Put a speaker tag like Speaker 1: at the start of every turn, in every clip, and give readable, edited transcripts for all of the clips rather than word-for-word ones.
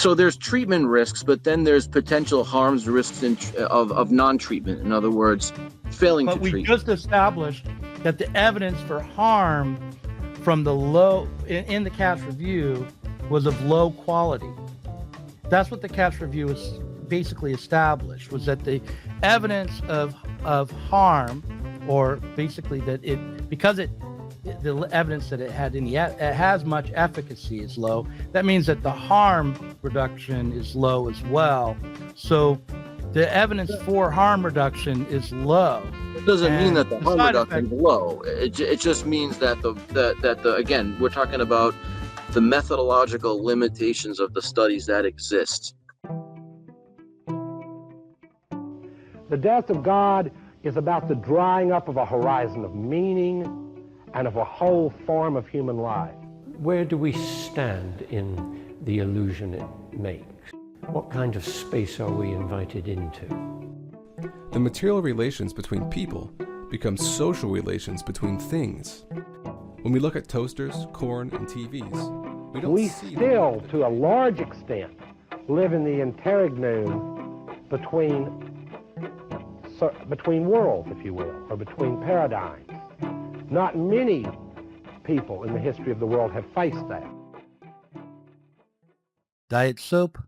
Speaker 1: So there's treatment risks, but then there's potential harms, risks of non-treatment. In other words, failing to treat.
Speaker 2: But we just established that the evidence for harm from the low in the CATS review was of low quality. That's what the CATS review was basically established, was that the evidence of harm, or basically that the evidence that it has much efficacy is low. That means that the harm reduction is low as well. So the evidence for harm reduction is low.
Speaker 1: It doesn't mean that the harm reduction is low. It just means that the again, we're talking about the methodological limitations of the studies that exist.
Speaker 3: The death of God is about the drying up of a horizon of meaning and of a whole form of human life.
Speaker 4: Where do we stand in the illusion it makes? What kind of space are we invited into?
Speaker 5: The material relations between people become social relations between things. When we look at toasters, corn, and TVs, we
Speaker 3: still, to a large extent, live in the interregnum between worlds, if you will, or between paradigms. Not many people in the history of the world have faced that.
Speaker 2: Diet Soap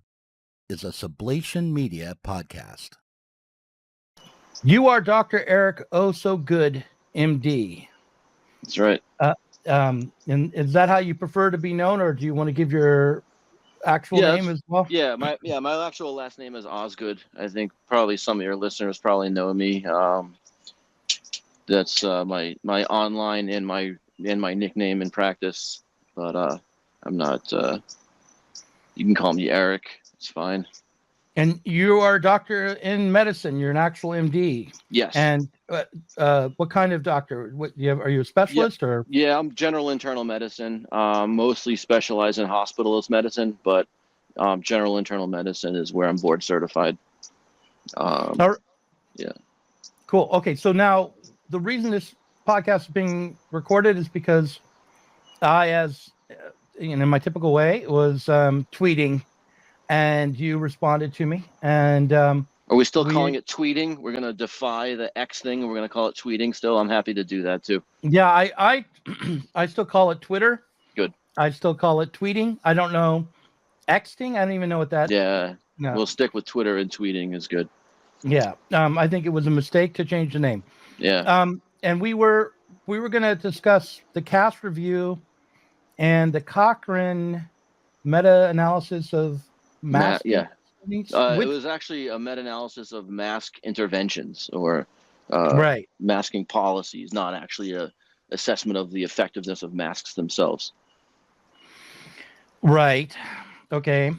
Speaker 2: is a Sublation Media podcast. You are Dr. Eric Oh So Good, MD.
Speaker 1: That's right.
Speaker 2: And is that how you prefer to be known, or do you want to give your actual name as well?
Speaker 1: Yeah, my actual last name is Osgood. I think probably some of your listeners probably know me. That's my online and my nickname in practice, but I'm not. You can call me Eric. It's fine.
Speaker 2: And you are a doctor in medicine. You're an actual MD.
Speaker 1: Yes.
Speaker 2: And what kind of doctor? Are you a specialist or?
Speaker 1: Yeah, I'm general internal medicine. Mostly specialize in hospitalist medicine, but general internal medicine is where I'm board certified. Yeah.
Speaker 2: Cool. Okay, so now the reason this podcast is being recorded is because I, as in my typical way, was tweeting, and you responded to me. And
Speaker 1: are we still calling it tweeting? We're going to defy the X thing, and we're going to call it tweeting still. I'm happy to do that too.
Speaker 2: Yeah, I still call it Twitter.
Speaker 1: Good.
Speaker 2: I still call it tweeting. I don't know Xting. I don't even know what that.
Speaker 1: Yeah.
Speaker 2: No.
Speaker 1: We'll stick with Twitter, and tweeting is good.
Speaker 2: Yeah. I think it was a mistake to change the name.
Speaker 1: Yeah.
Speaker 2: And we were going to discuss the CAS review and the Cochrane meta-analysis of mask.
Speaker 1: It was actually a meta-analysis of mask interventions or masking policies, not actually a assessment of the effectiveness of masks themselves.
Speaker 2: Right. Okay.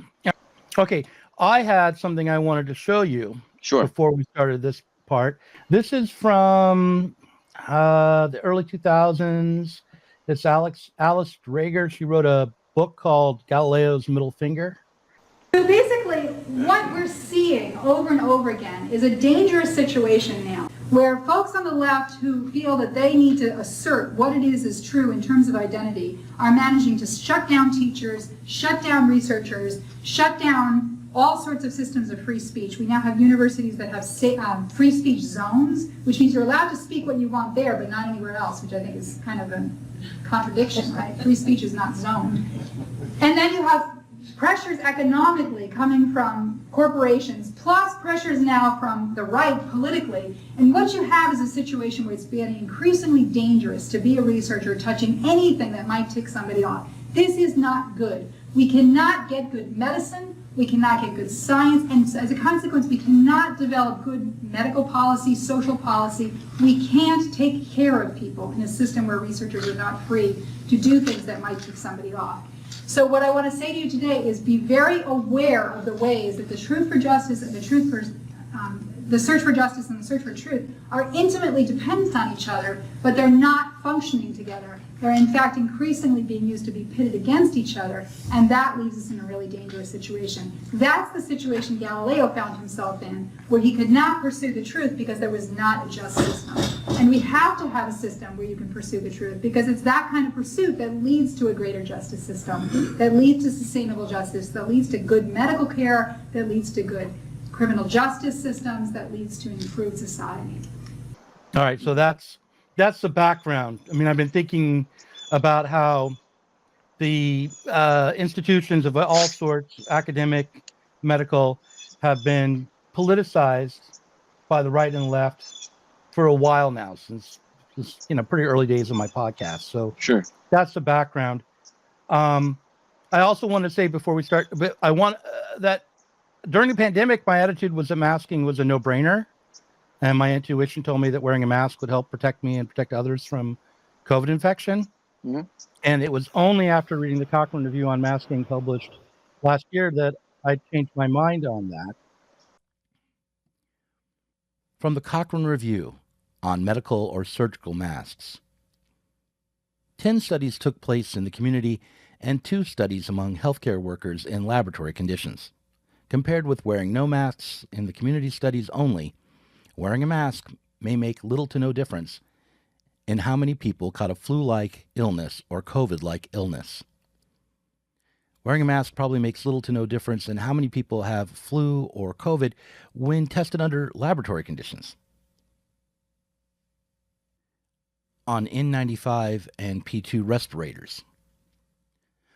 Speaker 2: I had something I wanted to show you.
Speaker 1: Sure.
Speaker 2: Before we started this part. This is from the early 2000s. It's Alice Drager. She wrote a book called Galileo's Middle Finger.
Speaker 6: So basically, what we're seeing over and over again is a dangerous situation now, where folks on the left who feel that they need to assert what it is true in terms of identity are managing to shut down teachers, shut down researchers, shut down all sorts of systems of free speech. We now have universities that have free speech zones, which means you're allowed to speak what you want there, but not anywhere else, which I think is kind of a contradiction, right? Free speech is not zoned. And then you have pressures economically coming from corporations, plus pressures now from the right politically. And what you have is a situation where it's getting increasingly dangerous to be a researcher touching anything that might tick somebody off. This is not good. We cannot get good medicine. We cannot get good science, and as a consequence, we cannot develop good medical policy, social policy. We can't take care of people in a system where researchers are not free to do things that might tick somebody off. So what I want to say to you today is be very aware of the ways that the truth for justice and the search for justice and the search for truth are intimately dependent on each other, but they're not functioning together They're in fact increasingly being used to be pitted against each other, and that leaves us in a really dangerous situation. That's the situation Galileo found himself in, where he could not pursue the truth because there was not a just system. And we have to have a system where you can pursue the truth, because it's that kind of pursuit that leads to a greater justice system, that leads to sustainable justice, that leads to good medical care, that leads to good criminal justice systems, that leads to an improved society.
Speaker 2: All right, so that's the background. I mean, I've been thinking about how the institutions of all sorts, academic, medical, have been politicized by the right and left for a while now, since pretty early days of my podcast. So
Speaker 1: sure,
Speaker 2: that's the background. I also want to say before we start, I want that during the pandemic, my attitude was that masking was a no-brainer. And my intuition told me that wearing a mask would help protect me and protect others from COVID infection.
Speaker 1: Mm-hmm.
Speaker 2: And it was only after reading the Cochrane Review on Masking published last year that I changed my mind on that. From the Cochrane Review on Medical or Surgical Masks. 10 studies took place in the community and 2 studies among healthcare workers in laboratory conditions. Compared with wearing no masks in the community studies only, wearing a mask may make little to no difference in how many people caught a flu-like illness or COVID-like illness. Wearing a mask probably makes little to no difference in how many people have flu or COVID when tested under laboratory conditions. On N95 and P2 respirators.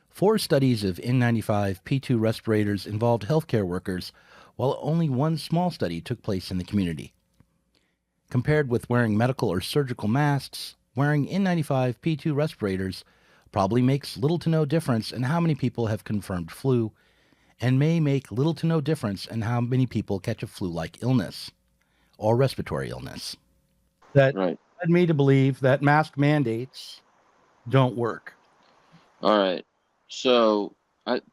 Speaker 2: 4 studies of N95 P2 respirators involved healthcare workers, while only 1 small study took place in the community. Compared with wearing medical or surgical masks, wearing N95 P2 respirators probably makes little to no difference in how many people have confirmed flu, and may make little to no difference in how many people catch a flu-like illness or respiratory illness. That led me to believe that mask mandates don't work.
Speaker 1: All right. So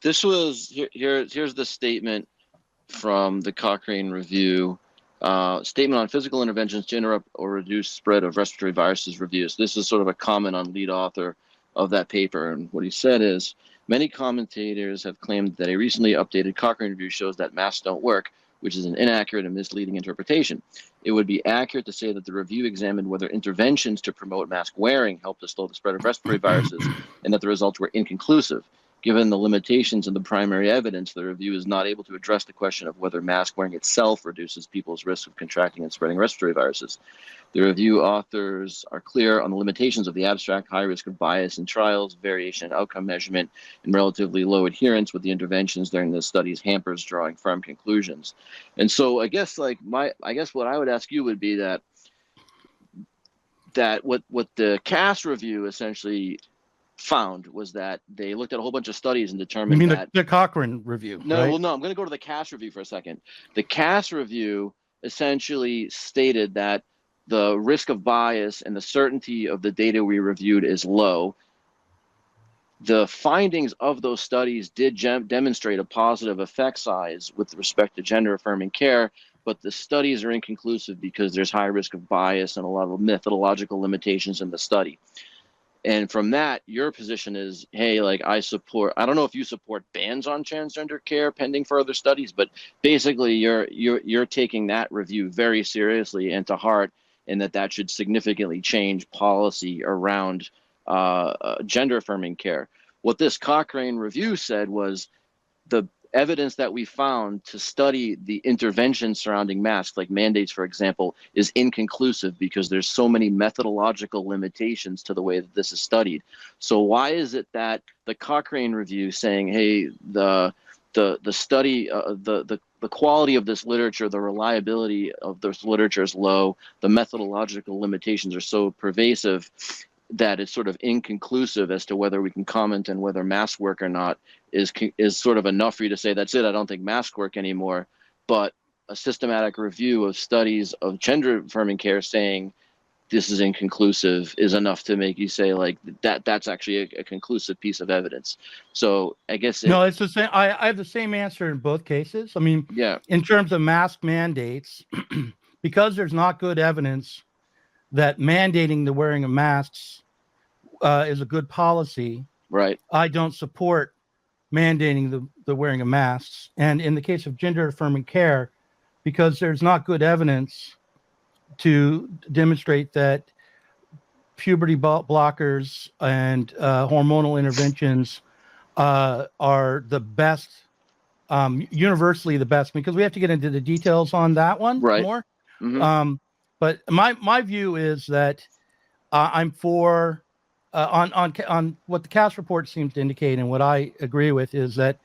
Speaker 1: this was here's the statement from the Cochrane Review. Statement on physical interventions to interrupt or reduce spread of respiratory viruses reviews. This is sort of a comment on lead author of that paper. And what he said is, many commentators have claimed that a recently updated Cochrane Review shows that masks don't work, which is an inaccurate and misleading interpretation. It would be accurate to say that the review examined whether interventions to promote mask wearing helped to slow the spread of respiratory viruses, and that the results were inconclusive. Given the limitations in the primary evidence, the review is not able to address the question of whether mask wearing itself reduces people's risk of contracting and spreading respiratory viruses. The review authors are clear on the limitations of the abstract high risk of bias in trials, variation in outcome measurement, and relatively low adherence with the interventions during the studies hampers drawing firm conclusions. And so I guess what I would ask you would be that what the Cass review essentially found was that they looked at a whole bunch of studies and determined
Speaker 2: you mean
Speaker 1: that
Speaker 2: the Cochrane Review?
Speaker 1: No,
Speaker 2: right?
Speaker 1: well, no, I'm going to go to the Cass Review for a second. The Cass Review essentially stated that the risk of bias and the certainty of the data we reviewed is low. The findings of those studies did demonstrate a positive effect size with respect to gender affirming care, but the studies are inconclusive because there's high risk of bias and a lot of methodological limitations in the study. And from that, your position is, hey, like I don't know if you support bans on transgender care pending further studies, but basically you're taking that review very seriously and to heart, and that should significantly change policy around gender affirming care. What this Cochrane Review said was the evidence that we found to study the interventions surrounding masks, like mandates, for example, is inconclusive because there's so many methodological limitations to the way that this is studied. So why is it that the Cochrane Review saying, hey, the study, the quality of this literature, the reliability of this literature is low, the methodological limitations are so pervasive that it's sort of inconclusive as to whether we can comment on whether masks work or not, is sort of enough for you to say, that's it, I don't think masks work anymore. But a systematic review of studies of gender affirming care saying this is inconclusive is enough to make you say, like, that's actually a conclusive piece of evidence. So I guess
Speaker 2: no, it's the same. I have the same answer in both cases. I mean,
Speaker 1: yeah,
Speaker 2: in terms of mask mandates, because there's not good evidence that mandating the wearing of masks is a good policy.
Speaker 1: Right.
Speaker 2: I don't support mandating the wearing of masks. And in the case of gender affirming care, because there's not good evidence to demonstrate that puberty blockers and hormonal interventions are the best, universally the best, because we have to get into the details on that one more.
Speaker 1: Mm-hmm.
Speaker 2: But my view is that I'm for on what the Cass report seems to indicate, and what I agree with is that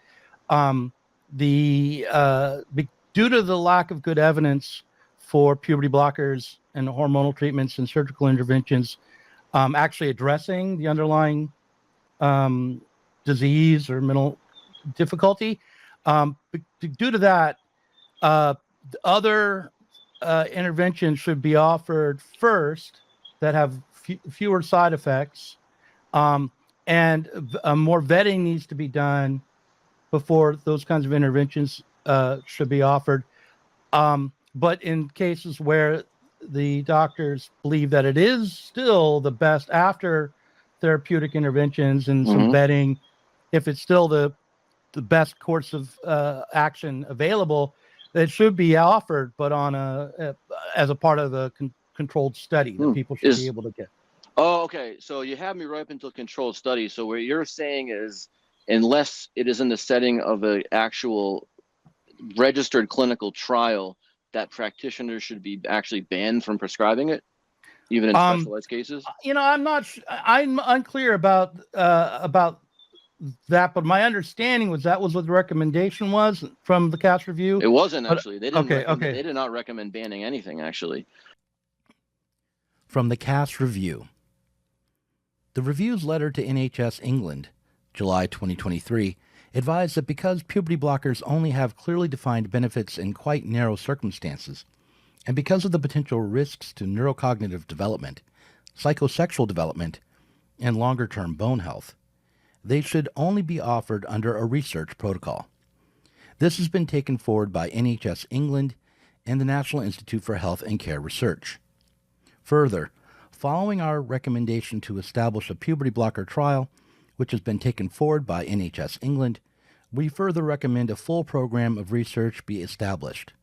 Speaker 2: due to the lack of good evidence for puberty blockers and hormonal treatments and surgical interventions actually addressing the underlying disease or mental difficulty, due to that, other interventions should be offered first that have fewer side effects, and more vetting needs to be done before those kinds of interventions should be offered. But in cases where the doctors believe that it is still the best after therapeutic interventions and some vetting, if it's still the best course of action available, it should be offered, but on as a part of the controlled study that people should be able to get.
Speaker 1: Oh, okay. So you have me right up until controlled study. So what you're saying is, unless it is in the setting of an actual registered clinical trial, that practitioners should be actually banned from prescribing it, even in specialized cases?
Speaker 2: I'm unclear about that, but my understanding was that was what the recommendation was from the Cass review.
Speaker 1: It wasn't actually. They didn't.
Speaker 2: They
Speaker 1: did not recommend banning anything actually.
Speaker 7: From the Cass review. The review's letter to NHS England, July 2023, advised that because puberty blockers only have clearly defined benefits in quite narrow circumstances, and because of the potential risks to neurocognitive development, psychosexual development, and longer-term bone health, they should only be offered under a research protocol. This has been taken forward by NHS England and the National Institute for Health and Care Research. Further, following our recommendation to establish a puberty blocker trial, which has been taken forward by NHS England, we further recommend a full program of research be established.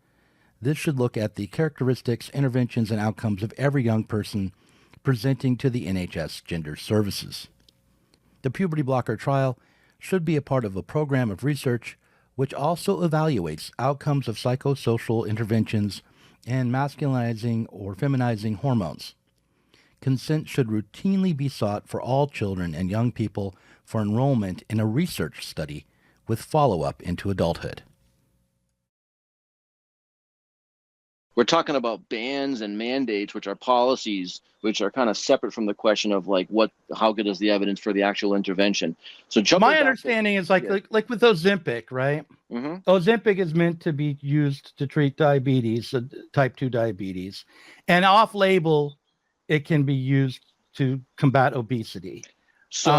Speaker 7: This should look at the characteristics, interventions, and outcomes of every young person presenting to the NHS Gender Services. The puberty blocker trial should be a part of a program of research which also evaluates outcomes of psychosocial interventions and masculinizing or feminizing hormones. Consent should routinely be sought for all children and young people for enrollment in a research study with follow-up into adulthood.
Speaker 1: We're talking about bans and mandates, which are policies, which are kind of separate from the question of how good is the evidence for the actual intervention. So
Speaker 2: my understanding is like with Ozempic, right?
Speaker 1: Mm-hmm.
Speaker 2: Ozempic is meant to be used to treat diabetes, type 2 diabetes, and off-label, it can be used to combat obesity.
Speaker 1: So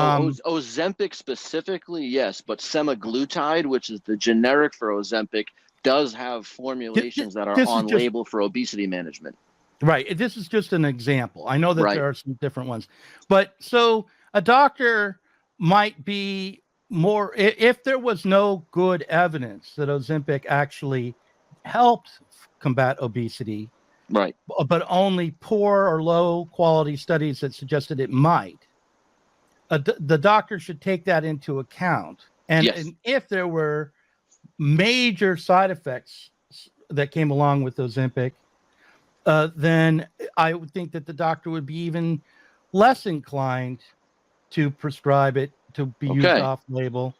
Speaker 1: Ozempic specifically, yes, but semaglutide, which is the generic for Ozempic, does have formulations that are on label for obesity management.
Speaker 2: Right. This is just an example. I know that there are some different ones, but so a doctor might be more, if there was no good evidence that Ozempic actually helped combat obesity,
Speaker 1: right,
Speaker 2: but only poor or low quality studies that suggested it might, the doctor should take that into account. And if there were major side effects that came along with Ozempic, then I would think that the doctor would be even less inclined to prescribe it to be used off label.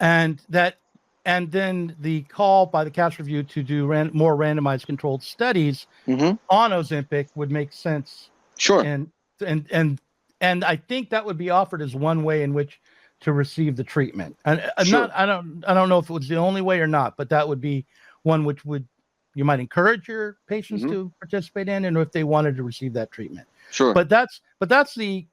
Speaker 2: And then the call by the Cass review to do more randomized controlled studies on Ozempic would make sense.
Speaker 1: Sure.
Speaker 2: And I think that would be offered as one way in which to receive the treatment. And I don't know if it was the only way or not, but that would be one which you might encourage your patients to participate in, and if they wanted to receive that treatment.
Speaker 1: Sure.
Speaker 2: But that's the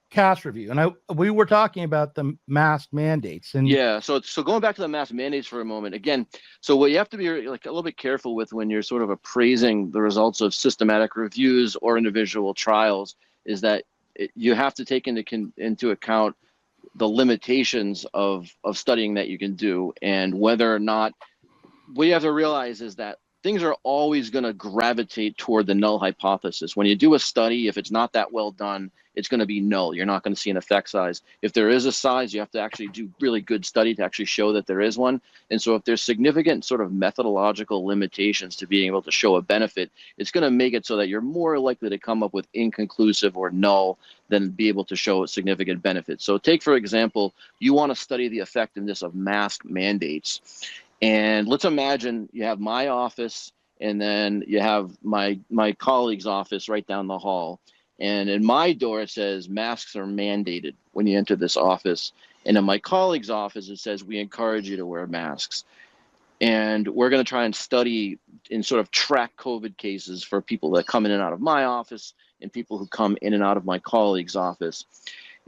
Speaker 2: Cass review, and we were talking about the mask mandates. And
Speaker 1: so going back to the mask mandates for a moment again. So what you have to be a little bit careful with when you're sort of appraising the results of systematic reviews or individual trials is that you have to take into account the limitations of studying that you can do, and whether or not, what you have to realize is that things are always going to gravitate toward the null hypothesis. When you do a study, if it's not that well done, it's going to be null. You're not going to see an effect size. If there is a size, you have to actually do really good study to actually show that there is one. And so if there's significant sort of methodological limitations to being able to show a benefit, it's going to make it so that you're more likely to come up with inconclusive or null than be able to show a significant benefit. So take, for example, you want to study the effectiveness of mask mandates. And let's imagine you have my office, and then you have my colleague's office right down the hall. And in my door, it says masks are mandated when you enter this office. And in my colleague's office, it says we encourage you to wear masks. And we're going to try and study and sort of track COVID cases for people that come in and out of my office and people who come in and out of my colleague's office.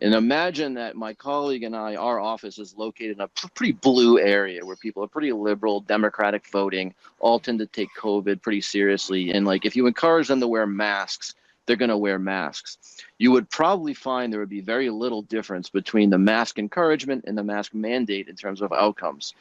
Speaker 1: And imagine that my colleague and I, our office is located in a pretty blue area where people are pretty liberal, democratic voting, all tend to take COVID pretty seriously. And like, if you encourage them to wear masks, they're going to wear masks. You would probably find there would be very little difference between the mask encouragement and the mask mandate in terms of outcomes.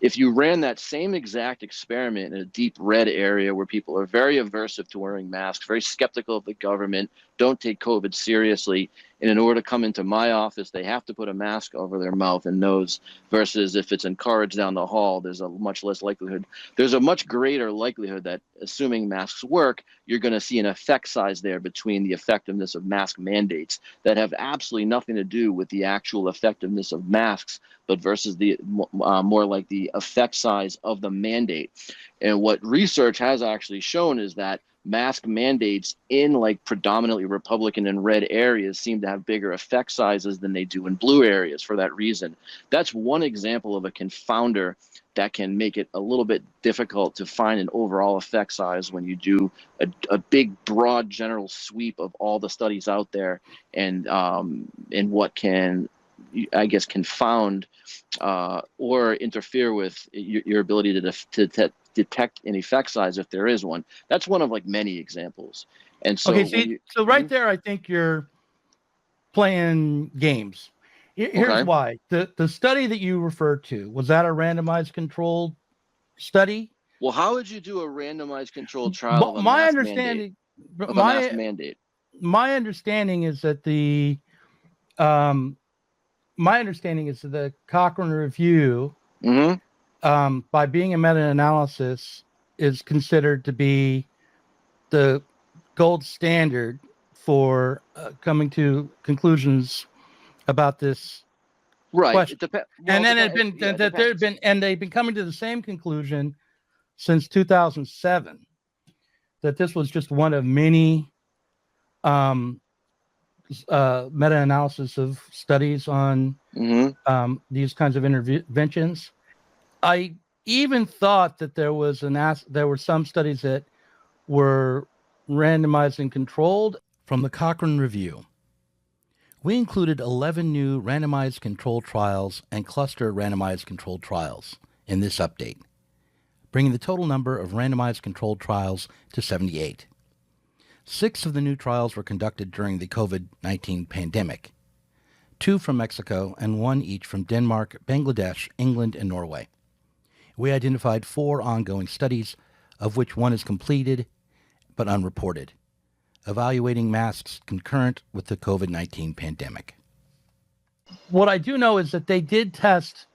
Speaker 1: If you ran that same exact experiment in a deep red area where people are very aversive to wearing masks, very skeptical of the government, don't take COVID seriously, and in order to come into my office, they have to put a mask over their mouth and nose, versus if it's encouraged down the hall, there's a much less likelihood. There's a much greater likelihood that, assuming masks work, you're going to see an effect size there between the effectiveness of mask mandates that have absolutely nothing to do with the actual effectiveness of masks, but versus the more like the effect size of the mandate. And what research has actually shown is that mask mandates in like predominantly Republican and red areas seem to have bigger effect sizes than they do in blue areas for that reason. That's one example of a confounder that can make it a little bit difficult to find an overall effect size when you do a big, broad, general sweep of all the studies out there, and what can, I guess, confound or interfere with your ability to detect an effect size if there is one. That's one of like many examples. And so,
Speaker 2: okay, so right there, I think you're playing games. Here's
Speaker 1: Okay.
Speaker 2: why. The study that you referred to, was that a randomized controlled study?
Speaker 1: well, how would you do a randomized controlled trial of a
Speaker 2: My
Speaker 1: mask
Speaker 2: understanding,
Speaker 1: mandate, of a mask mandate?
Speaker 2: my understanding is that the Cochrane Review, by being a meta-analysis, is considered to be the gold standard for coming to conclusions about this
Speaker 1: Right.
Speaker 2: question. And then
Speaker 1: They've
Speaker 2: been coming to the same conclusion since 2007, that this was just one of many meta-analysis of studies on these kinds of interventions. I even thought that there were some studies that were randomized and controlled.
Speaker 7: From the Cochrane Review, we included 11 new randomized controlled trials and cluster randomized controlled trials in this update, bringing the total number of randomized controlled trials to 78. 6 of the new trials were conducted during the COVID-19 pandemic, 2 from Mexico and 1 each from Denmark, Bangladesh, England, and Norway. We identified 4 ongoing studies, of which 1 is completed but unreported, evaluating masks concurrent with the COVID-19 pandemic.
Speaker 2: What I do know is that they did test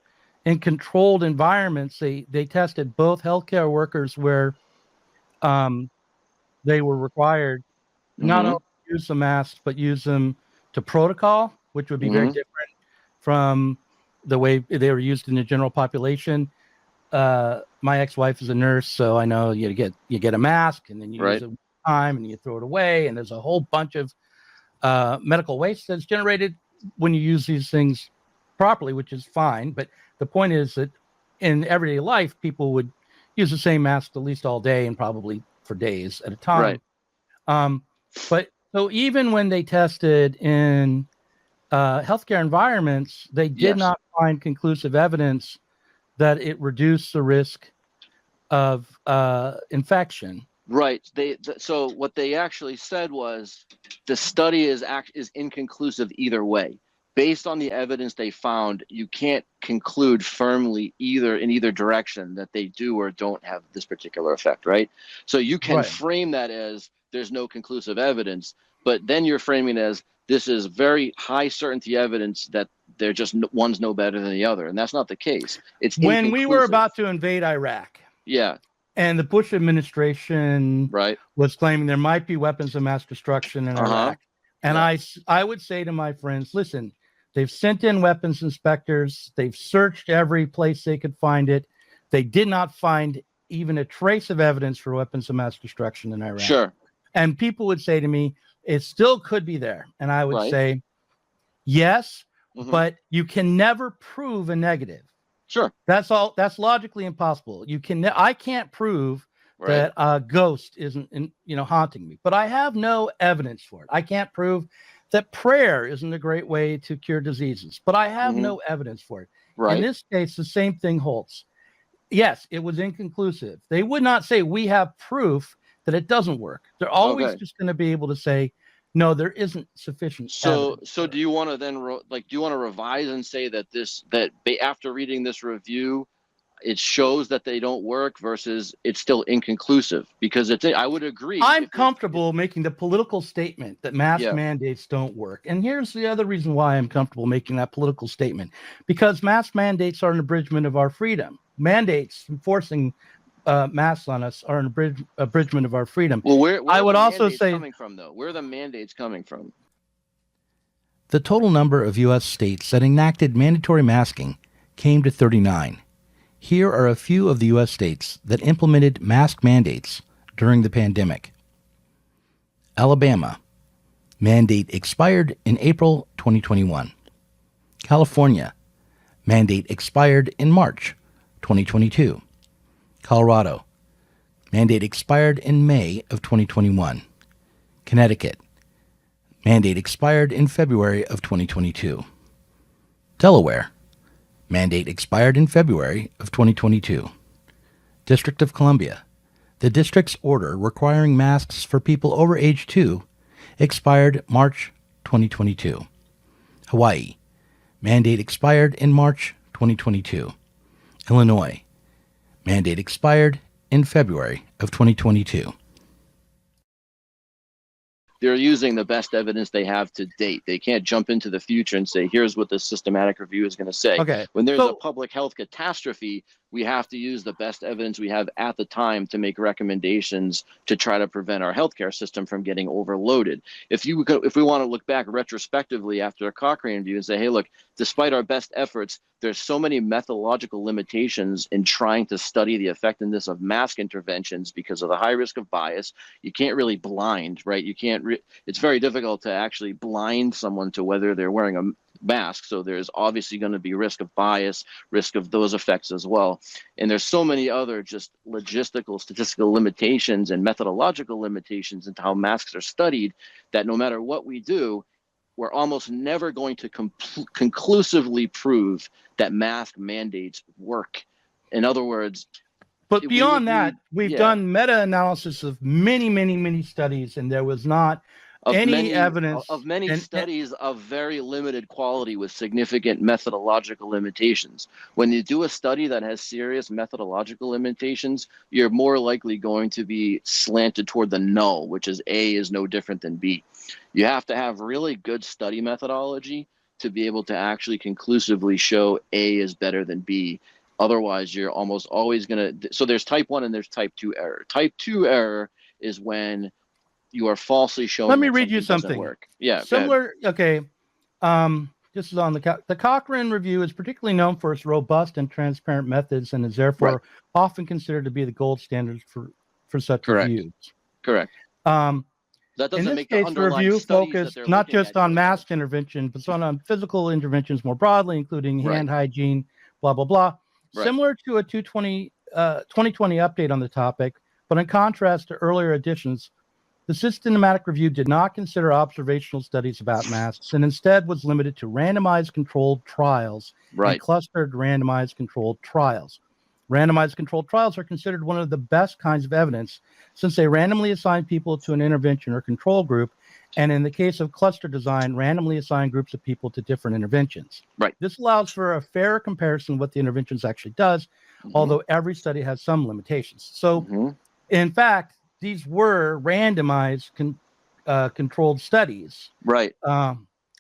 Speaker 2: in controlled environments. They tested both healthcare workers where they were required not only to use the masks, but use them to protocol, which would be very different from the way they were used in the general population. My ex-wife is a nurse, so I know you get a mask and then you use it time and you throw it away, and there's a whole bunch of medical waste that's generated when you use these things properly, which is fine. But the point is that in everyday life, people would use the same mask at least all day and probably for days at a time.
Speaker 1: Right.
Speaker 2: But so even when they tested in healthcare environments, they did not find conclusive evidence that it reduced the risk of infection.
Speaker 1: Right. So what they actually said was the study is inconclusive either way. Based on the evidence they found, you can't conclude firmly in either direction that they do or don't have this particular effect, right? So you can
Speaker 2: Right.
Speaker 1: frame that as there's no conclusive evidence, but then you're framing it as this is very high certainty evidence that they're just one's no better than the other, and that's not the case. It's
Speaker 2: When we were
Speaker 1: inconclusive.
Speaker 2: about to invade Iraq,
Speaker 1: Yeah,
Speaker 2: and the Bush administration
Speaker 1: right.
Speaker 2: was claiming there might be weapons of mass destruction in Iraq. And
Speaker 1: Yeah.
Speaker 2: I would say to my friends, listen, they've sent in weapons inspectors. They've searched every place they could find it. They did not find even a trace of evidence for weapons of mass destruction in Iraq.
Speaker 1: Sure.
Speaker 2: And people would say to me, it still could be there. And I would
Speaker 1: Right.
Speaker 2: say, yes,
Speaker 1: Mhm.
Speaker 2: but you can never prove a negative.
Speaker 1: Sure.
Speaker 2: That's all. That's logically impossible. I can't prove
Speaker 1: Right.
Speaker 2: that a ghost isn't, haunting me, but I have no evidence for it. I can't prove that prayer isn't a great way to cure diseases, but I have
Speaker 1: Mhm.
Speaker 2: no evidence for it.
Speaker 1: Right.
Speaker 2: In this case, the same thing holds. Yes, it was inconclusive. They would not say we have proof that it doesn't work. They're always
Speaker 1: Okay.
Speaker 2: just going to be able to say, no, there isn't sufficient evidence.
Speaker 1: So do you want to then do you want to revise and say that after reading this review, it shows that they don't work versus it's still inconclusive? Because I would agree.
Speaker 2: I'm comfortable making the political statement that mask
Speaker 1: Yeah.
Speaker 2: mandates don't work. And here's the other reason why I'm comfortable making that political statement. Because mask mandates are an abridgment of our freedom. Mandates enforcing masks on us are an abridgment of our freedom.
Speaker 1: Well, where
Speaker 2: I
Speaker 1: are
Speaker 2: would
Speaker 1: the
Speaker 2: also
Speaker 1: mandates
Speaker 2: say-
Speaker 1: coming from, though? Where are the mandates coming from?
Speaker 7: The total number of U.S. states that enacted mandatory masking came to 39. Here are a few of the U.S. states that implemented mask mandates during the pandemic. Alabama. Mandate expired in April 2021. California. Mandate expired in March 2022. Colorado. Mandate expired in May of 2021. Connecticut. Mandate expired in February of 2022. Delaware. Mandate expired in February of 2022. District of Columbia. The district's order requiring masks for people over age 2 expired March 2022. Hawaii. Mandate expired in March 2022. Illinois. Mandate expired in February of 2022.
Speaker 1: They're using the best evidence they have to date. They can't jump into the future and say, here's what the systematic review is going to say.
Speaker 2: Okay.
Speaker 1: When there's
Speaker 2: So-
Speaker 1: a public health catastrophe, we have to use the best evidence we have at the time to make recommendations to try to prevent our healthcare system from getting overloaded. If we want to look back retrospectively after a Cochrane review and say, hey, look, despite our best efforts, there's so many methodological limitations in trying to study the effectiveness of mask interventions because of the high risk of bias. You can't really blind, right? You can't. It's very difficult to actually blind someone to whether they're wearing a mask. So there's obviously going to be risk of bias, risk of those effects as well. And there's so many other just logistical, statistical limitations and methodological limitations into how masks are studied that no matter what we do, we're almost never going to conclusively prove that mask mandates work. In other words,
Speaker 2: But
Speaker 1: we
Speaker 2: beyond
Speaker 1: would
Speaker 2: that,
Speaker 1: need-
Speaker 2: we've
Speaker 1: yeah.
Speaker 2: done meta-analysis of many, many, many studies, and there was not
Speaker 1: of
Speaker 2: any
Speaker 1: many,
Speaker 2: evidence
Speaker 1: of many
Speaker 2: and-
Speaker 1: studies of very limited quality with significant methodological limitations. When you do a study that has serious methodological limitations, you're more likely going to be slanted toward the null, which is A is no different than B. You have to have really good study methodology to be able to actually conclusively show A is better than B. Otherwise, you're almost always going to. So there's type 1 and therere's type 2 error. Type 2 error is when you are falsely showing.
Speaker 2: Let me
Speaker 1: that
Speaker 2: read you
Speaker 1: doesn't
Speaker 2: something.
Speaker 1: work. Yeah. go ahead.
Speaker 2: Similar, okay. This is on the Cochrane review is particularly known for its robust and transparent methods and is therefore
Speaker 1: Right.
Speaker 2: often considered to be the gold standard for such
Speaker 1: Correct.
Speaker 2: reviews.
Speaker 1: Correct.
Speaker 2: That
Speaker 1: That
Speaker 2: in
Speaker 1: doesn't
Speaker 2: this
Speaker 1: make the
Speaker 2: case, the
Speaker 1: underlying
Speaker 2: review
Speaker 1: studies that
Speaker 2: focused
Speaker 1: they're
Speaker 2: not
Speaker 1: looking
Speaker 2: just
Speaker 1: at
Speaker 2: on
Speaker 1: good.
Speaker 2: mask intervention, but on physical interventions more broadly, including
Speaker 1: Right.
Speaker 2: hand hygiene, blah, blah, blah.
Speaker 1: Right.
Speaker 2: Similar to a 2020 update on the topic, but in contrast to earlier editions, the systematic review did not consider observational studies about masks and instead was limited to randomized controlled trials and
Speaker 1: Right.
Speaker 2: clustered randomized controlled trials. Randomized controlled trials are considered one of the best kinds of evidence since they randomly assign people to an intervention or control group, and in the case of cluster design, randomly assign groups of people to different interventions.
Speaker 1: Right.
Speaker 2: This allows for a fair comparison of what the interventions actually does, although every study has some limitations. So, in fact, these were randomized controlled studies.
Speaker 1: Right.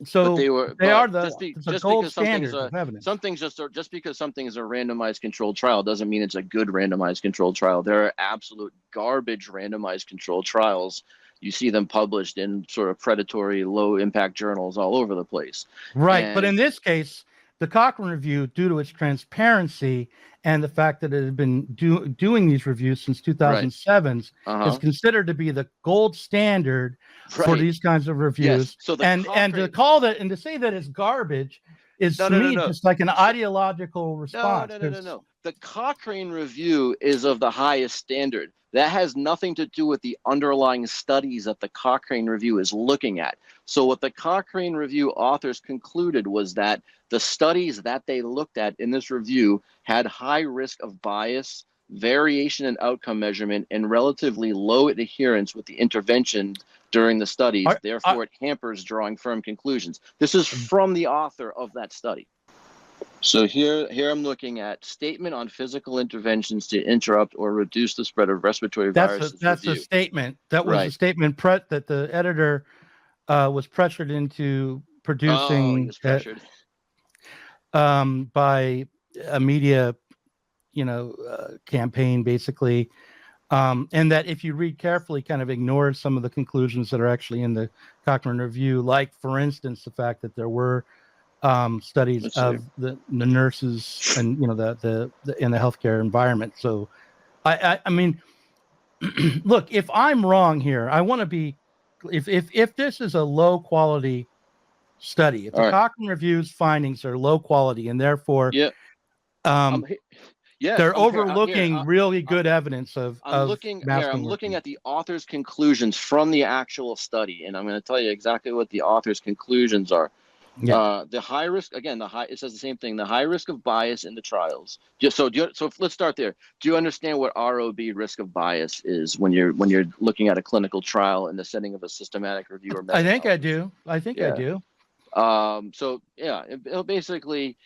Speaker 2: So
Speaker 1: but
Speaker 2: they are the
Speaker 1: just
Speaker 2: gold
Speaker 1: because
Speaker 2: standard of evidence.
Speaker 1: just because something is a randomized controlled trial doesn't mean it's a good randomized controlled trial. There are absolute garbage randomized controlled trials. You see them published in sort of predatory, low impact journals all over the place.
Speaker 2: Right. But in this case, the Cochrane Review, due to its transparency and the fact that it had been doing these reviews since 2007, is considered to be the gold standard for these kinds of reviews.
Speaker 1: Yes. So
Speaker 2: and to call that and to say that it's garbage is to me just like an ideological response.
Speaker 1: No. The Cochrane Review is of the highest standard. That has nothing to do with the underlying studies that the Cochrane Review is looking at. So what the Cochrane Review authors concluded was that the studies that they looked at in this review had high risk of bias, variation in outcome measurement, and relatively low adherence with the intervention during the studies. Therefore, it hampers drawing firm conclusions. This is from the author of that study. So here I'm looking at statement on physical interventions to interrupt or reduce the spread of respiratory viruses.
Speaker 2: That's a statement. That was a statement that the editor was pressured into producing.
Speaker 1: He was pressured.
Speaker 2: By a media, campaign, basically. And that if you read carefully, kind of ignores some of the conclusions that are actually in the Cochrane Review, like, for instance, the fact that there were studies of the nurses and the in the healthcare environment. So I mean, look, if I'm wrong here, I want to be, if this is a low quality study, if the Cochrane Review's findings are low quality and therefore they're overlooking really good evidence of
Speaker 1: I'm looking at the author's conclusions from the actual study, and I'm going to tell you exactly what the author's conclusions are. The high risk, again, it says the same thing, the high risk of bias in the trials. So let's start there. Do you understand what ROB, risk of bias, is when you're looking at a clinical trial in the setting of a systematic review or
Speaker 2: I think I do. I do.
Speaker 1: So yeah, it'll basically,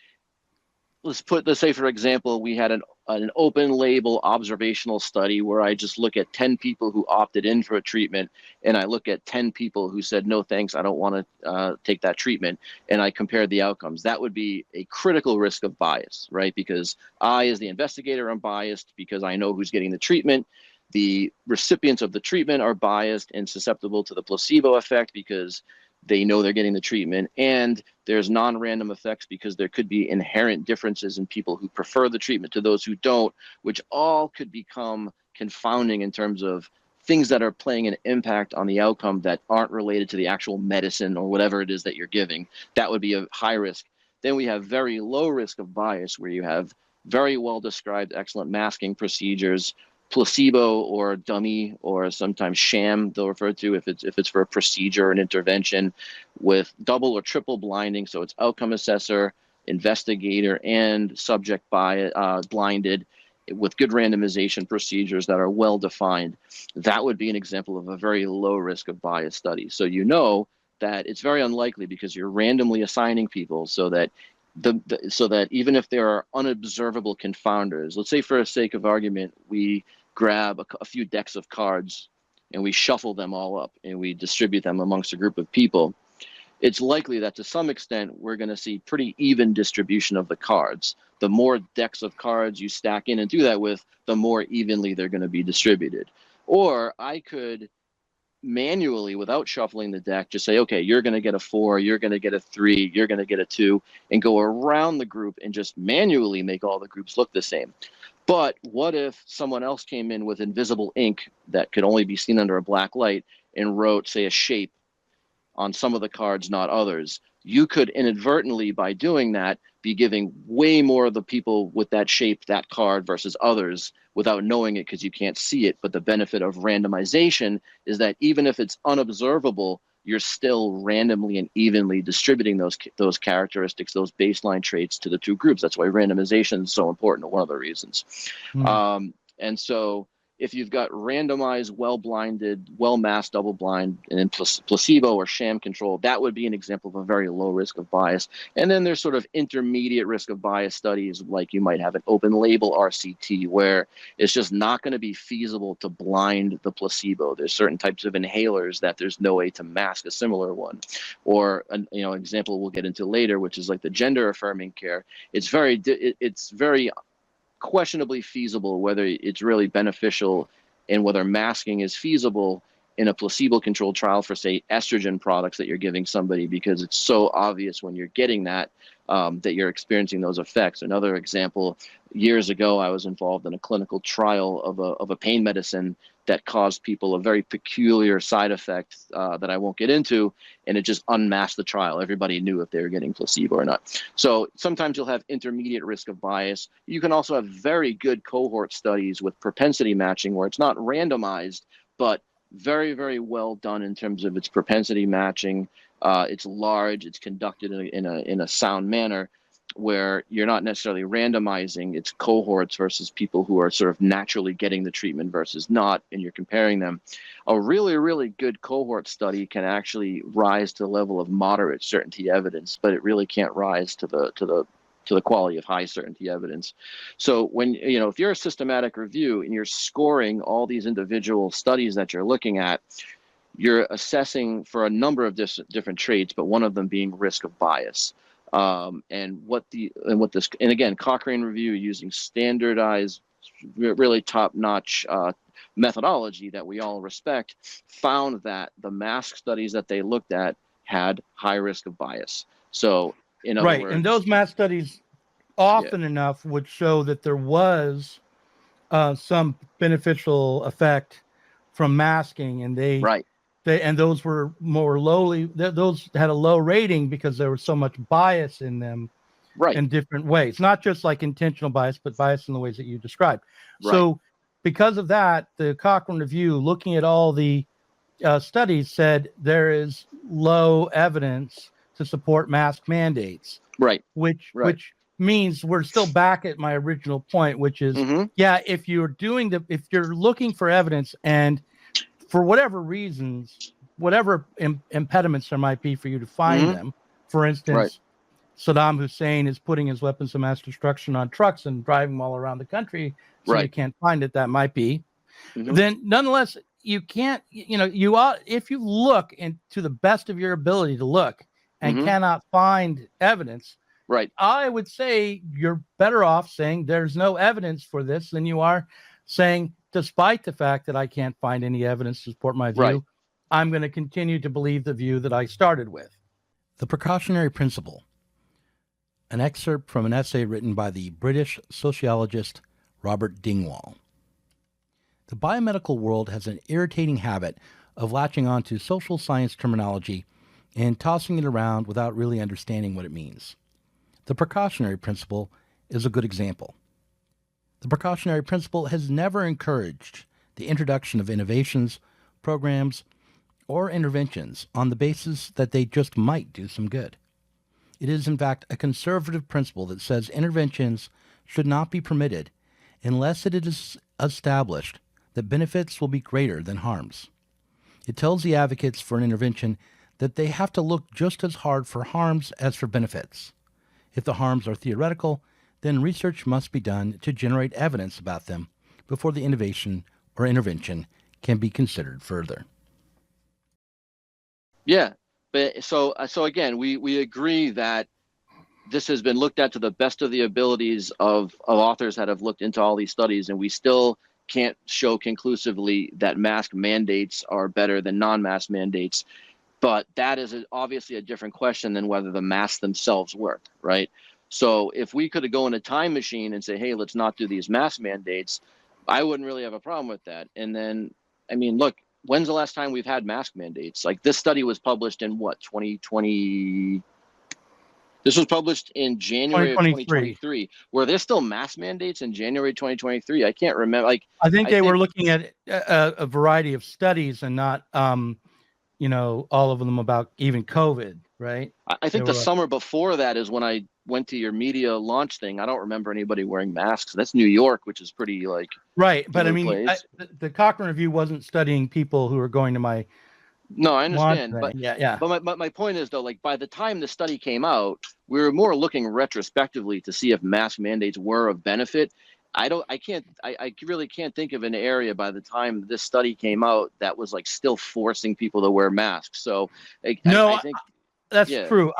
Speaker 1: let's say, for example, we had an open label observational study where I just look at 10 people who opted in for a treatment, and I look at 10 people who said, no, thanks, I don't want to take that treatment, and I compare the outcomes. That would be a critical risk of bias, right? Because I, as the investigator, am biased because I know who's getting the treatment. The recipients of the treatment are biased and susceptible to the placebo effect because they know they're getting the treatment, and there's non-random effects because there could be inherent differences in people who prefer the treatment to those who don't, which all could become confounding in terms of things that are playing an impact on the outcome that aren't related to the actual medicine or whatever it is that you're giving. That would be a high risk. Then we have very low risk of bias, where you have very well described excellent masking procedures, placebo or dummy or sometimes sham, they'll refer to if it's for a procedure or an intervention, with double or triple blinding. So it's outcome assessor, investigator, and subject blinded, with good randomization procedures that are well defined. That would be an example of a very low risk of bias study. So that it's very unlikely, because you're randomly assigning people so that so that even if there are unobservable confounders, let's say for the sake of argument, we grab a few decks of cards and we shuffle them all up and we distribute them amongst a group of people, it's likely that to some extent we're going to see pretty even distribution of the cards. The more decks of cards you stack in and do that with, the more evenly they're going to be distributed. Or I could manually, without shuffling the deck, just say, okay, you're going to get a 4, you're going to get a 3, you're going to get a 2, and go around the group and just manually make all the groups look the same. But what if someone else came in with invisible ink that could only be seen under a black light and wrote, say, a shape on some of the cards, not others? You could inadvertently, by doing that, be giving way more of the people with that shape that card versus others without knowing it, because you can't see it. But the benefit of randomization is that even if it's unobservable, you're still randomly and evenly distributing those characteristics, those baseline traits to the two groups. That's why randomization is so important. One of the reasons. And so if you've got randomized, well-blinded, well-masked, double-blind, and then placebo or sham control, that would be an example of a very low risk of bias. And then there's sort of intermediate risk of bias studies, like you might have an open-label RCT, where it's just not going to be feasible to blind the placebo. There's certain types of inhalers that there's no way to mask a similar one. Or an example we'll get into later, which is like the gender-affirming care. It's very questionably feasible whether it's really beneficial and whether masking is feasible in a placebo-controlled trial for, say, estrogen products that you're giving somebody, because it's so obvious when you're getting that that you're experiencing those effects. Another example, years ago, I was involved in a clinical trial of a pain medicine that caused people a very peculiar side effect that I won't get into, and it just unmasked the trial. Everybody knew if they were getting placebo or not. So sometimes you'll have intermediate risk of bias. You can also have very good cohort studies with propensity matching where it's not randomized, but very, very well done in terms of its propensity matching. It's large, it's conducted in a sound manner, where you're not necessarily randomizing its cohorts versus people who are sort of naturally getting the treatment versus not, and you're comparing them. A really, really good cohort study can actually rise to the level of moderate certainty evidence, but it really can't rise to the quality of high certainty evidence. So when, if you're a systematic review and you're scoring all these individual studies that you're looking at, you're assessing for a number of different traits, but one of them being risk of bias. And again, Cochrane review using standardized, really top-notch methodology that we all respect, found that the mask studies that they looked at had high risk of bias. So in other words,
Speaker 2: and those mask studies often enough would show that there was some beneficial effect from masking, and and those were more lowly. Those had a low rating because there was so much bias in them, in different ways. Not just like intentional bias, but bias in the ways that you described. So, because of that, the Cochrane Review, looking at all the studies, said there is low evidence to support mask mandates. Which means we're still back at my original point, which is, if you're looking for evidence and for whatever reasons, whatever impediments there might be for you to find them, for instance, Saddam Hussein is putting his weapons of mass destruction on trucks and driving them all around the country, so you can't find it. That might be. Then, nonetheless, you can't. You ought, if you look to the best of your ability to look and cannot find evidence. I would say you're better off saying there's no evidence for this than you are saying, despite the fact that I can't find any evidence to support my view, I'm going to continue to believe the view that I started with.
Speaker 7: The Precautionary Principle, an excerpt from an essay written by the British sociologist Robert Dingwall. The biomedical world has an irritating habit of latching on to social science terminology and tossing it around without really understanding what it means. The precautionary principle is a good example. The precautionary principle has never encouraged the introduction of innovations, programs, or interventions on the basis that they just might do some good. It is, in fact, a conservative principle that says interventions should not be permitted unless it is established that benefits will be greater than harms. It tells the advocates for an intervention that they have to look just as hard for harms as for benefits. If the harms are theoretical, then research must be done to generate evidence about them before the innovation or intervention can be considered further.
Speaker 1: Yeah, but so again, we agree that this has been looked at to the best of the abilities of authors that have looked into all these studies, and we still can't show conclusively that mask mandates are better than non-mask mandates. But that is obviously a different question than whether the masks themselves work, right? So if we could go in a time machine and say, hey, let's not do these mask mandates, I wouldn't really have a problem with that. And then, I mean, look, when's the last time we've had mask mandates? Like, this study was published in what, 2020? This was published in January of 2023. Were there still mask mandates in January 2023? I can't remember. Like,
Speaker 2: I think they were looking at a variety of studies and not all of them about even COVID, right?
Speaker 1: I think
Speaker 2: They
Speaker 1: the
Speaker 2: were
Speaker 1: summer before that is when I went to your media launch thing. I don't remember anybody wearing masks. That's New York, which is pretty like
Speaker 2: right. But I mean,
Speaker 1: place.
Speaker 2: the Cochrane Review wasn't studying people who were going to my
Speaker 1: No, I
Speaker 2: launch
Speaker 1: understand,
Speaker 2: thing. Yeah.
Speaker 1: but my point is though, like by the time the study came out, we were more looking retrospectively to see if mask mandates were of benefit. I really can't think of an area by the time this study came out that was like still forcing people to wear masks. So
Speaker 2: No,
Speaker 1: I think
Speaker 2: that's
Speaker 1: yeah.
Speaker 2: true.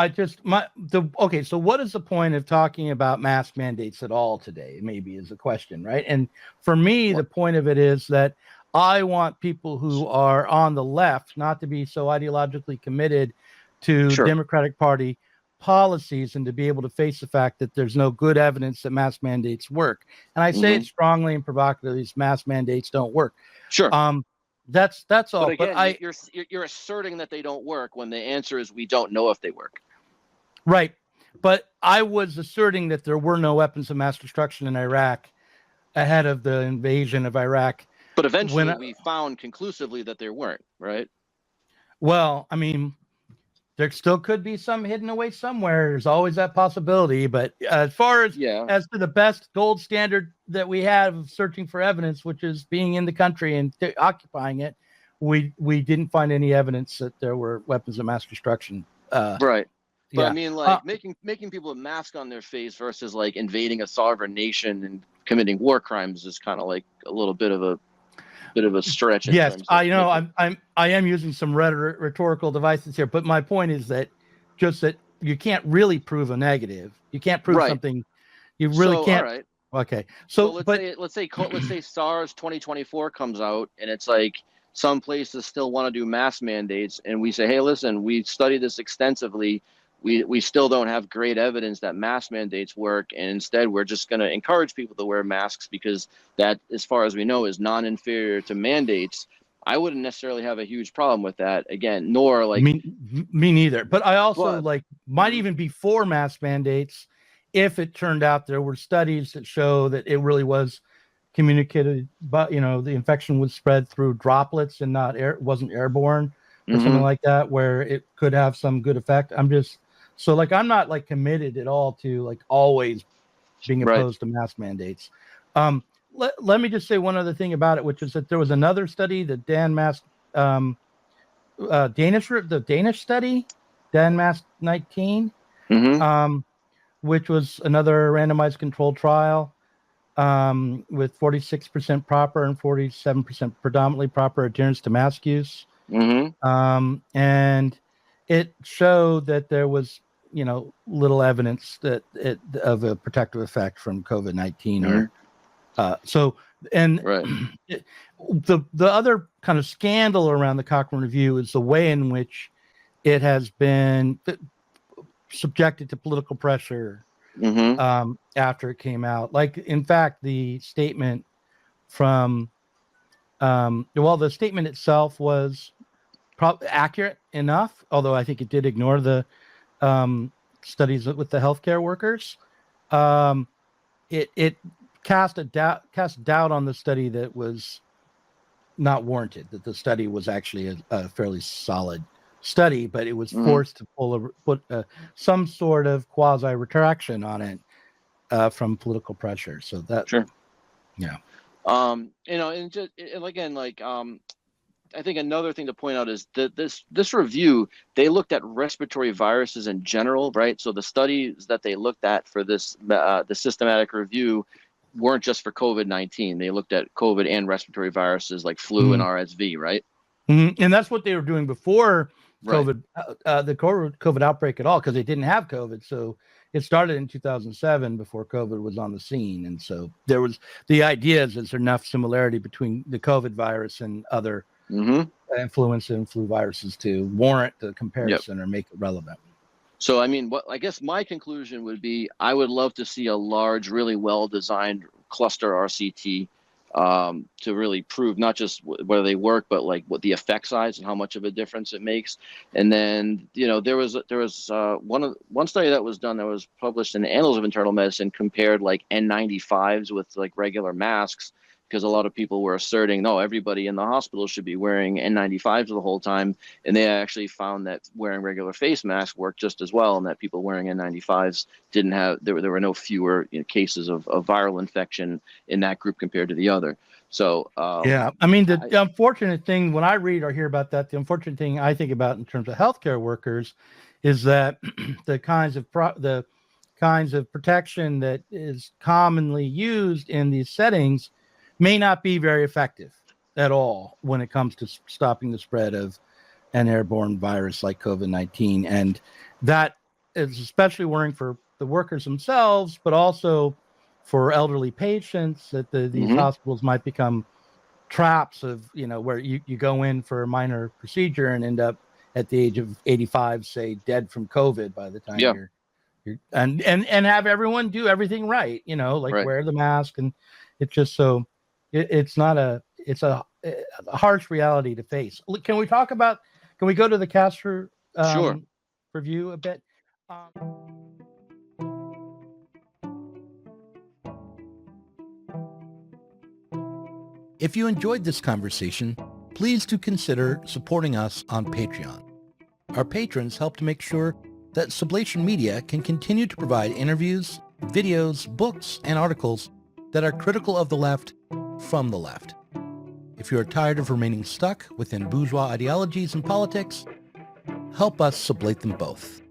Speaker 2: Okay. So what is the point of talking about mask mandates at all today? Maybe is the question, right? And for me, the point of it is that I want people who are on the left not to be so ideologically committed to
Speaker 1: Sure.
Speaker 2: Democratic Party policies and to be able to face the fact that there's no good evidence that mask mandates work. And I say it strongly and provocatively: these mask mandates don't work.
Speaker 1: Sure.
Speaker 2: That's all.
Speaker 1: But again, you're asserting that they don't work when the answer is we don't know if they work.
Speaker 2: Right. But I was asserting that there were no weapons of mass destruction in Iraq ahead of the invasion of Iraq.
Speaker 1: But eventually we found conclusively that there weren't, right?
Speaker 2: Well, I mean, there still could be some hidden away somewhere. There's always that possibility. But as far as as to the best gold standard that we have of searching for evidence, which is being in the country and occupying it, we didn't find any evidence that there were weapons of mass destruction.
Speaker 1: Right. But
Speaker 2: yeah.
Speaker 1: I mean, like making people a mask on their face versus like invading a sovereign nation and committing war crimes is kind of like a little bit of a stretch.
Speaker 2: Yes, I am using some rhetorical devices here, but my point is that you can't really prove a negative. You can't prove something. You really can't.
Speaker 1: All right.
Speaker 2: Okay.
Speaker 1: So let's say SARS 2024 comes out and it's like some places still want to do mask mandates, and we say, hey, listen, we studied this extensively. We still don't have great evidence that mask mandates work, and instead we're just going to encourage people to wear masks because that, as far as we know, is non-inferior to mandates. I wouldn't necessarily have a huge problem with that. Again, nor like
Speaker 2: me neither. But I also might even be for mask mandates if it turned out there were studies that show that it really was communicated, but the infection was spread through droplets and wasn't airborne or something like that, where it could have some good effect. I'm not like committed at all to like always being opposed to mask mandates. Let me just say one other thing about it, which is that there was another study, the Danish study, DanMask 19, which was another randomized controlled trial with 46% proper and 47% predominantly proper adherence to mask use. And it showed that there was little evidence that of a protective effect from COVID-19 the other kind of scandal around the Cochrane Review is the way in which it has been subjected to political pressure after it came out. Like, in fact, the statement from the statement itself was accurate enough, although I think it did ignore the studies with the healthcare workers. It cast doubt on the study that was not warranted, that the study was actually a fairly solid study, but it was forced to put some sort of quasi retraction on it from political pressure. So that
Speaker 1: I think another thing to point out is that this review, they looked at respiratory viruses in general, right? So the studies that they looked at for this the systematic review weren't just for COVID-19. They looked at COVID and respiratory viruses like flu and RSV, right?
Speaker 2: And that's what they were doing before COVID, the COVID outbreak at all, because they didn't have COVID. So it started in 2007 before COVID was on the scene. And so there was the idea is there's enough similarity between the COVID virus and other influenza and flu viruses to warrant the comparison or make it relevant.
Speaker 1: So, I mean, I guess my conclusion would be I would love to see a large, really well-designed cluster RCT to really prove not just whether they work, but like what the effect size and how much of a difference it makes. And then, there was one study that was done that was published in the Annals of Internal Medicine compared like N95s with like regular masks. because a lot of people were asserting, no, everybody in the hospital should be wearing N95s the whole time. And they actually found that wearing regular face masks worked just as well, and that people wearing N95s didn't have, there were no fewer cases of viral infection in that group compared to the other. So,
Speaker 2: yeah, I mean, the unfortunate thing when I read or hear about that, the unfortunate thing I think about in terms of healthcare workers is that the kinds of protection that is commonly used in these settings may not be very effective at all when it comes to stopping the spread of an airborne virus like COVID-19. And that is especially worrying for the workers themselves, but also for elderly patients, that these hospitals might become traps of, where you go in for a minor procedure and end up at the age of 85, say, dead from COVID by the time you're and have everyone do everything right, wear the mask. And it's just so it's a harsh reality to face. Can we go to the Castor review a bit?
Speaker 7: If you enjoyed this conversation, please do consider supporting us on Patreon. Our patrons help to make sure that Sublation Media can continue to provide interviews, videos, books, and articles that are critical of the left from the left. If you are tired of remaining stuck within bourgeois ideologies and politics, help us sublate them both.